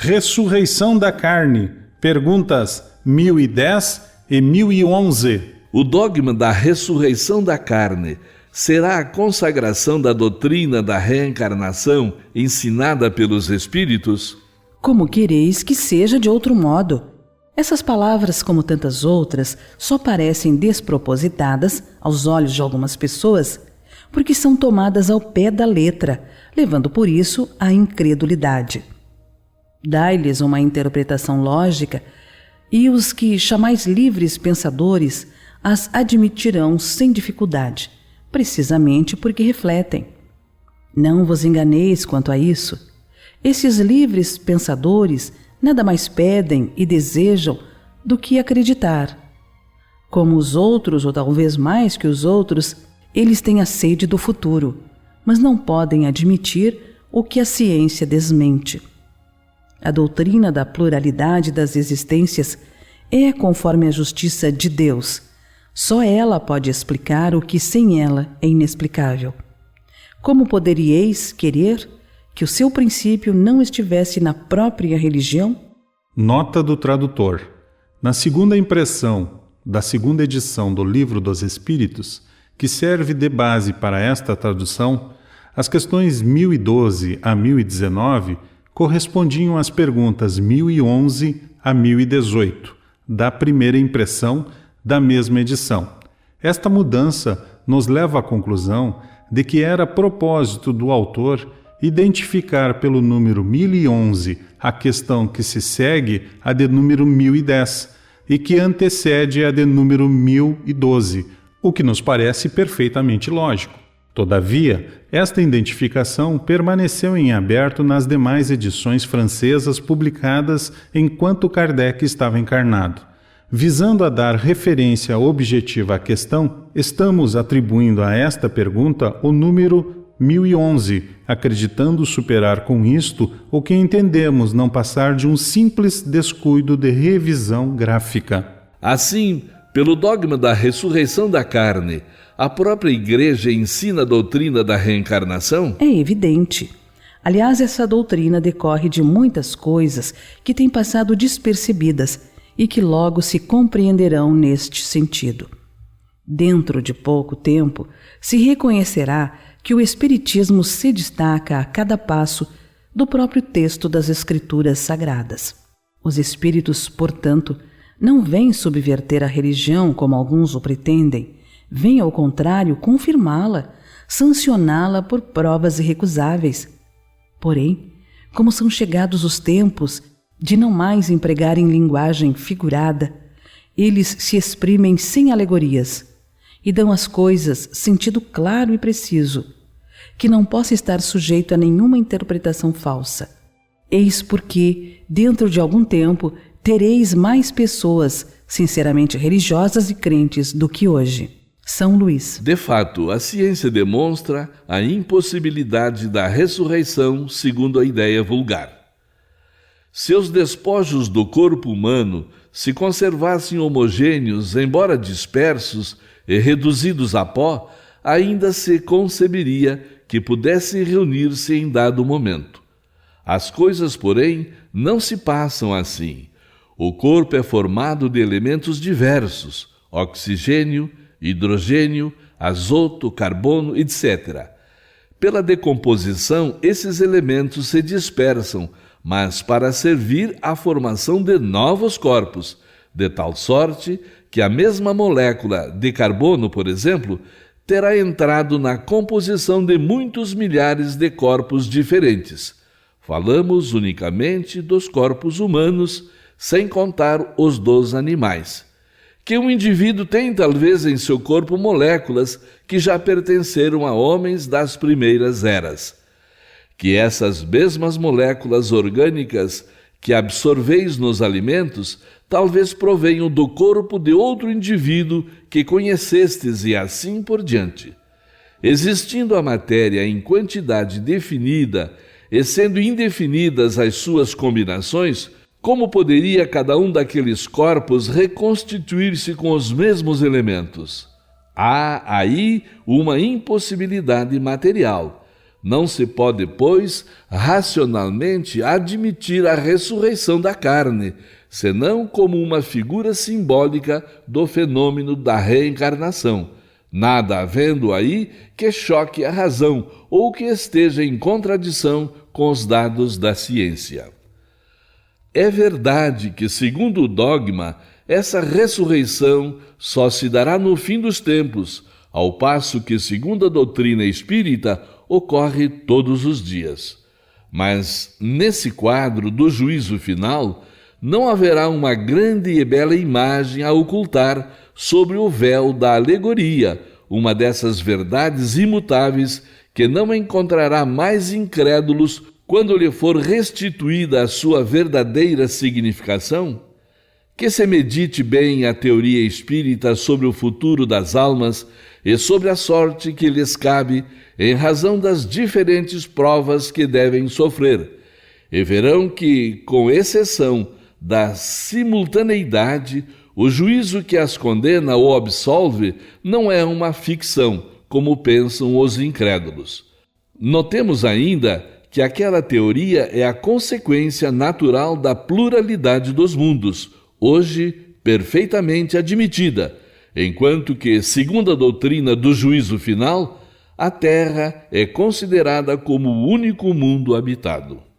Ressurreição da carne. Perguntas 1010 e 1011. O dogma da ressurreição da carne será a consagração da doutrina da reencarnação ensinada pelos Espíritos? Como quereis que seja de outro modo? Essas palavras, como tantas outras, só parecem despropositadas aos olhos de algumas pessoas porque são tomadas ao pé da letra, levando por isso à incredulidade. Dai-lhes uma interpretação lógica e os que chamais livres pensadores as admitirão sem dificuldade, precisamente porque refletem. Não vos enganeis quanto a isso. Esses livres pensadores nada mais pedem e desejam do que acreditar. Como os outros, ou talvez mais que os outros, eles têm a sede do futuro, mas não podem admitir o que a ciência desmente. A doutrina da pluralidade das existências é conforme a justiça de Deus. Só ela pode explicar o que sem ela é inexplicável. Como poderíeis querer que o seu princípio não estivesse na própria religião? Nota do tradutor. Na segunda impressão da segunda edição do Livro dos Espíritos, que serve de base para esta tradução, as questões 1012 a 1019 correspondiam às perguntas 1011 a 1018, da primeira impressão da mesma edição. Esta mudança nos leva à conclusão de que era propósito do autor identificar pelo número 1011 a questão que se segue a de número 1010 e que antecede a de número 1012, o que nos parece perfeitamente lógico. Todavia, esta identificação permaneceu em aberto nas demais edições francesas publicadas enquanto Kardec estava encarnado. Visando a dar referência objetiva à questão, estamos atribuindo a esta pergunta o número 1011, acreditando superar com isto o que entendemos não passar de um simples descuido de revisão gráfica. Assim, pelo dogma da ressurreição da carne, a própria Igreja ensina a doutrina da reencarnação? É evidente. Aliás, essa doutrina decorre de muitas coisas que têm passado despercebidas e que logo se compreenderão neste sentido. Dentro de pouco tempo, se reconhecerá que o Espiritismo se destaca a cada passo do próprio texto das Escrituras Sagradas. Os Espíritos, portanto, não vêm subverter a religião como alguns o pretendem, vêm, ao contrário, confirmá-la, sancioná-la por provas irrecusáveis. Porém, como são chegados os tempos de não mais empregarem linguagem figurada, eles se exprimem sem alegorias e dão às coisas sentido claro e preciso, que não possa estar sujeito a nenhuma interpretação falsa. Eis porque, dentro de algum tempo, tereis mais pessoas sinceramente religiosas e crentes do que hoje. São Luís. De fato, a ciência demonstra a impossibilidade da ressurreição segundo a ideia vulgar. Se os despojos do corpo humano se conservassem homogêneos, embora dispersos e reduzidos a pó, ainda se conceberia que pudessem reunir-se em dado momento. As coisas, porém, não se passam assim. O corpo é formado de elementos diversos, oxigênio, hidrogênio, azoto, carbono, etc. Pela decomposição, esses elementos se dispersam, mas para servir à formação de novos corpos, de tal sorte que a mesma molécula de carbono, por exemplo, terá entrado na composição de muitos milhares de corpos diferentes. Falamos unicamente dos corpos humanos, sem contar os dos animais. Que um indivíduo tem talvez em seu corpo moléculas que já pertenceram a homens das primeiras eras. Que essas mesmas moléculas orgânicas que absorveis nos alimentos talvez provenham do corpo de outro indivíduo que conhecestes e assim por diante. Existindo a matéria em quantidade definida e sendo indefinidas as suas combinações, como poderia cada um daqueles corpos reconstituir-se com os mesmos elementos? Há aí uma impossibilidade material, Não se pode, pois, racionalmente admitir a ressurreição da carne, senão como uma figura simbólica do fenômeno da reencarnação, nada havendo aí que choque a razão ou que esteja em contradição com os dados da ciência. É verdade que, segundo o dogma, essa ressurreição só se dará no fim dos tempos, ao passo que, segundo a doutrina espírita, ocorre todos os dias. Mas, nesse quadro do juízo final, não haverá uma grande e bela imagem a ocultar sobre o véu da alegoria, uma dessas verdades imutáveis que não encontrará mais incrédulos quando lhe for restituída a sua verdadeira significação? Que se medite bem a teoria espírita sobre o futuro das almas e sobre a sorte que lhes cabe em razão das diferentes provas que devem sofrer, e verão que, com exceção da simultaneidade, o juízo que as condena ou absolve não é uma ficção, como pensam os incrédulos. Notemos ainda que aquela teoria é a consequência natural da pluralidade dos mundos, hoje perfeitamente admitida, enquanto que, segundo a doutrina do juízo final, a Terra é considerada como o único mundo habitado.